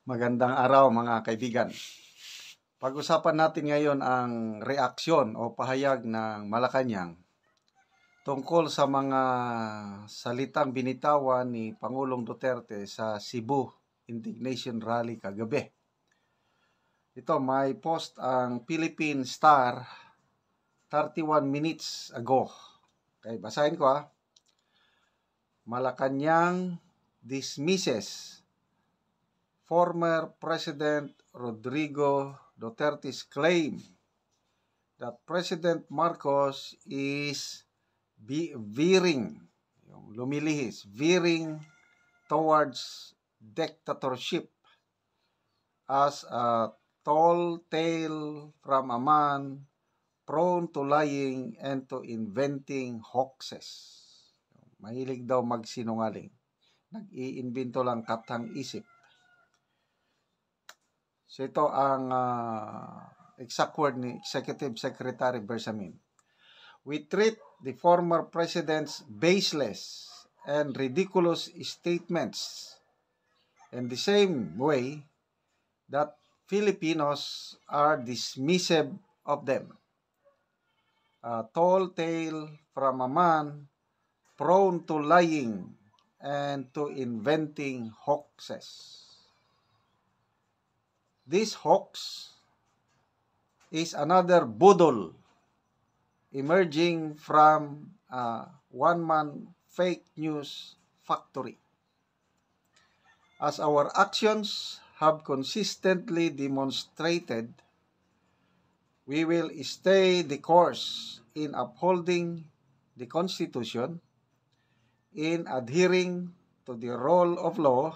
Magandang araw mga kaibigan. Pag-usapan natin ngayon ang reaksyon o pahayag ng Malacanang tungkol sa mga salitang binitawan ni Pangulong Duterte sa Cebu Indignation Rally kagabi. Ito, may post ang Philippine Star 31 minutes ago. Okay, basahin ko . Malacanang dismisses former President Rodrigo Duterte's claim that President Marcos is veering towards dictatorship as a tall tale from a man prone to lying and to inventing hoaxes. Mahilig daw magsinungaling. Nag-iimbento lang katang isip. So ito ang exact word ni Executive Secretary Bersamin. We treat the former president's baseless and ridiculous statements in the same way that Filipinos are dismissive of them. A tall tale from a man prone to lying and to inventing hoaxes. This hoax is another budol emerging from a one-man fake news factory. As our actions have consistently demonstrated, we will stay the course in upholding the Constitution, in adhering to the rule of law,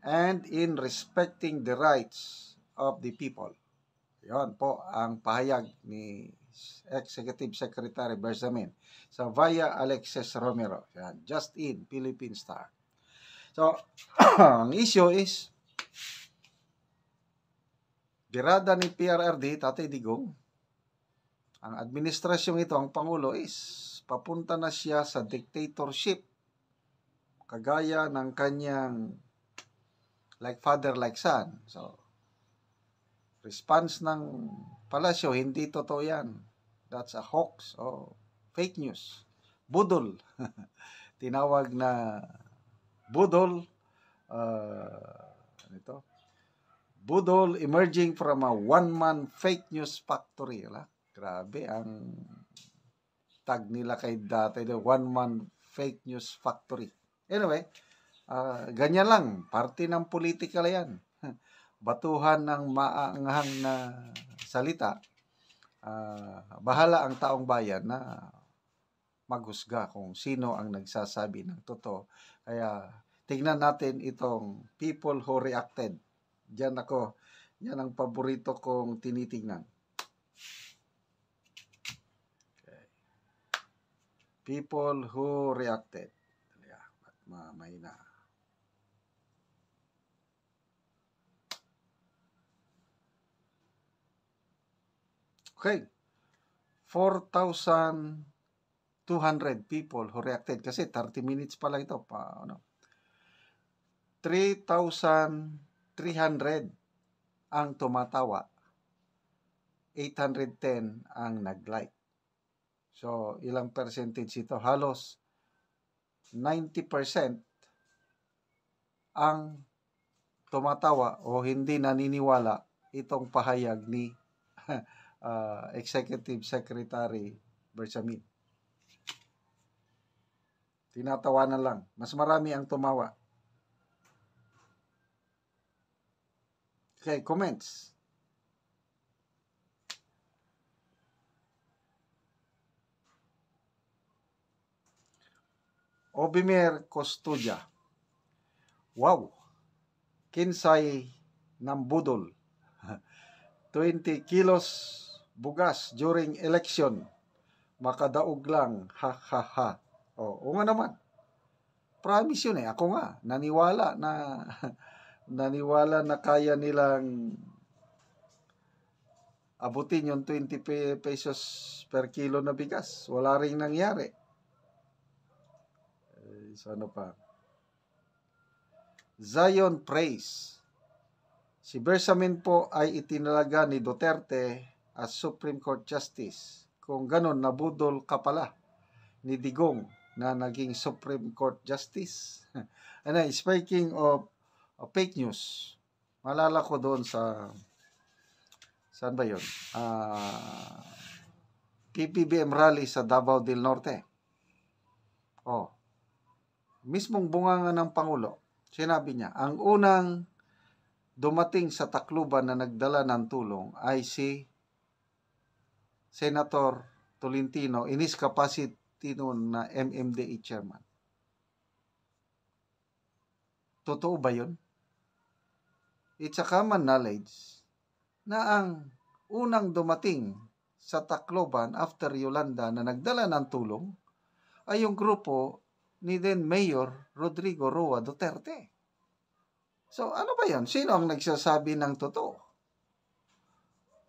and in respecting the rights of the people. Yan po ang pahayag ni Executive Secretary Bersamin sa Via Alexis Romero. Yan, just in Philippine Star. So, ang issue is, birada ni PRRD, Tatay Digong, ang administrasyong ito, ang Pangulo is, papunta na siya sa dictatorship, kagaya ng kanyang like father, like son. So, response ng palasyo, hindi totoo yan. That's a hoax o fake news. Budol. Tinawag na budol. Budol emerging from a one-man fake news factory. Grabe ang tag nila kay dati, the one-man fake news factory. Anyway, ganyan lang, parte ng politika yan. Batuhan ng maanghang na salita. Bahala ang taong bayan na maghusga kung sino ang nagsasabi ng totoo. Kaya tingnan natin itong people who reacted. Yan ang paborito kong tinitingnan. Okay. People who reacted. Mahina. Okay. 4,200 people who reacted. Kasi 30 minutes pala ito. 3,300 ang tumatawa. 810 ang nag-like. So, ilang percentage ito? Halos 90% ang tumatawa o hindi naniniwala itong pahayag ni Executive Secretary Bersamin. Tinatawanan lang. Mas marami ang tumawa. Okay, comments. Obimer Custodia. Wow! Kinsay ng budol. 20 kilos bugas during election. Makadaog lang. Ha ha ha. O nga naman. Promise yun . Ako nga. Naniwala na kaya nilang abutin yung 20 pesos per kilo na bigas. Wala ring nangyari. So ano pa? Zion praise Si Bersamin po ay itinalaga ni Duterte as Supreme Court Justice. Kung ganon, nabudol ka pala ni Digong na naging Supreme Court Justice. And speaking of fake news, malala ko doon sa, saan ba yun? PBBM rally sa Davao del Norte. Mismong bunganga ng Pangulo, sinabi niya, ang unang dumating sa Tacloban na nagdala ng tulong ay si Senator Tolentino in his capacity noon na MMDA chairman. Totoo ba yun? It's a common knowledge na ang unang dumating sa Tacloban after Yolanda na nagdala ng tulong ay yung grupo ni then Mayor Rodrigo Roa Duterte. So, ano ba yan? Sino ang nagsasabi ng totoo?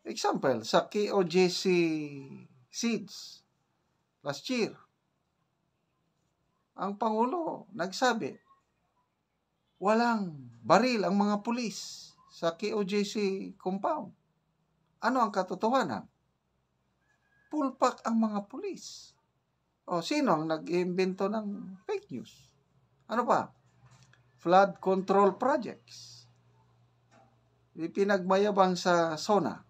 Example, sa KOJC Seeds last year, ang Pangulo nagsabi, walang baril ang mga pulis sa KOJC compound. Ano ang katotohanan? Pulpak ang mga pulis. Sino ang nag-iimbento ng fake news? Ano pa? Flood control projects. Ipinagmayabang sa SONA.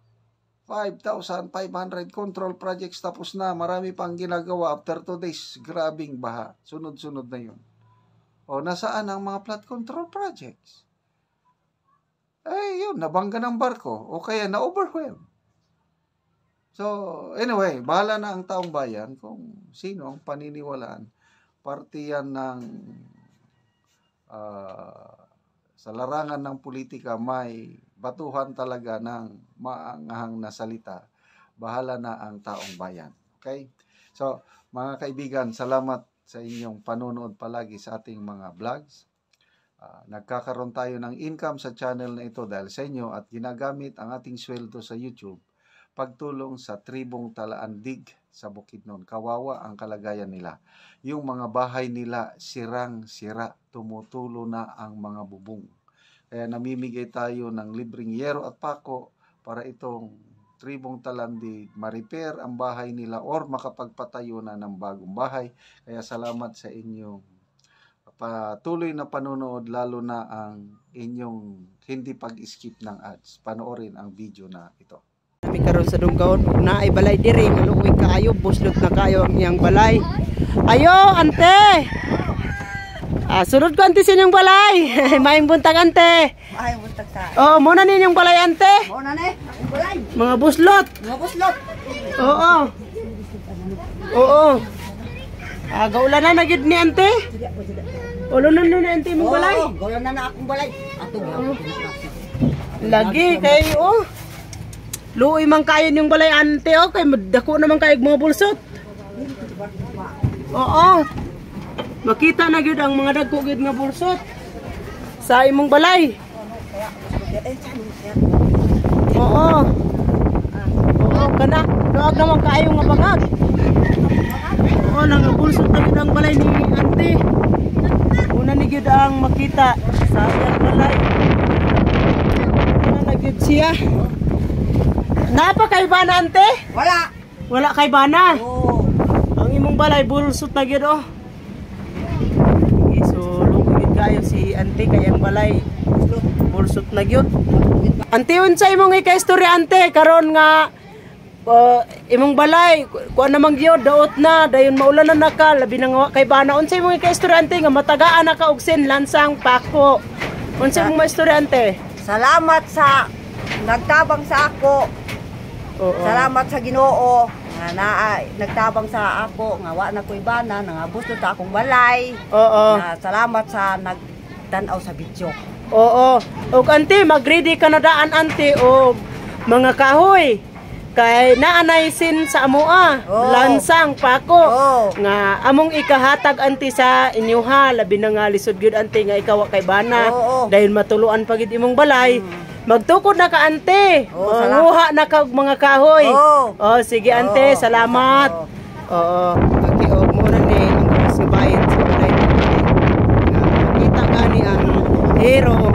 5,500 control projects tapos na. Marami pang ginagawa after 2 days. Grabing baha. Sunod-sunod na yun. Nasaan ang mga flood control projects? Yun, nabangga ng barko. O kaya na-overwhelm. So, anyway, bahala na ang taong bayan kung sino ang paniniwalaan. Parte yan ng sa larangan ng politika may batuhan talaga ng maanghang na salita. Bahala na ang taong bayan. Okay? So, mga kaibigan, salamat sa inyong panonood palagi sa ating mga vlogs. Nagkakaroon tayo ng income sa channel na ito dahil sa inyo at ginagamit ang ating sweldo sa YouTube pagtulong sa tribong Talaandig sa Bukidnon. Kawawa ang kalagayan nila. Yung mga bahay nila sirang-sira, tumutulo na ang mga bubong. Kaya namimigay tayo ng libreng yero at pako para itong tribong Talaandig ma-repair ang bahay nila or makapagpatayo na ng bagong bahay. Kaya salamat sa inyong patuloy na panonood, lalo na ang inyong hindi pag-skip ng ads. Panoorin ang video na ito. Kami karon sa Dungaon na ay balay diri maluoy kaayo buslot na kayo ang iyang balay. Ayo ante. Sunod ko ante sa inyong balay. Maayong buntag ante. Maayong buntag sa. Muna ninyong balay ante. Muna ni, ang balay. Mga buslot. Mga buslot. Oo. Gaulan na gid ni ante. Ulunan na ni ante mong balay. Gaulan na akong balay. Ato lagi kayo luoy man kayo yung balay ante kay dako naman kayo mga bulsot. Makita na gyud ang mga dagko gyud nga bulsot sa imong balay. Kana duag naman kayo nga bangag. Nang bulsot na gyud ang balay ni ante. Una ni gyud ang makita sa iyang balay. Ana na gyud siya. Napa kay bana ante? Wala. Wala kay bana. Ang imong balay bulsot na gyud Okay, so lugod kayo si ante kay ang balay bulsot na gyud. Ante unsa imong ika-istorya ante karon nga imong balay kuan namang gyud daot na dayon maulanan na ka labi na kay bana. Unsa imong ika-istorya ante nga matagaan na ka og lansang pako? Unsa imong maistorya ante? Salamat sa nagtabang sa ako. Salamat sa Ginoo nga nagtabang sa ako nga wa na koy bana nga buslot akong balay. Salamat sa nagtan-aw sa video. Og ante mag-ready ka na daan ante og mga kahoy kay naanay sin sa amoa lansang pako nga among ikahatag ante sa inyuha labi na nga lisod gyud ante nga ikaw kay bana dayon matuluan pagid imong balay. Magtukod na ka ante. Manguha na ka og mga kahoy. Sige ante, salamat. Pakiog mo na ni ang subayin sa balay. Nakita gani ang hero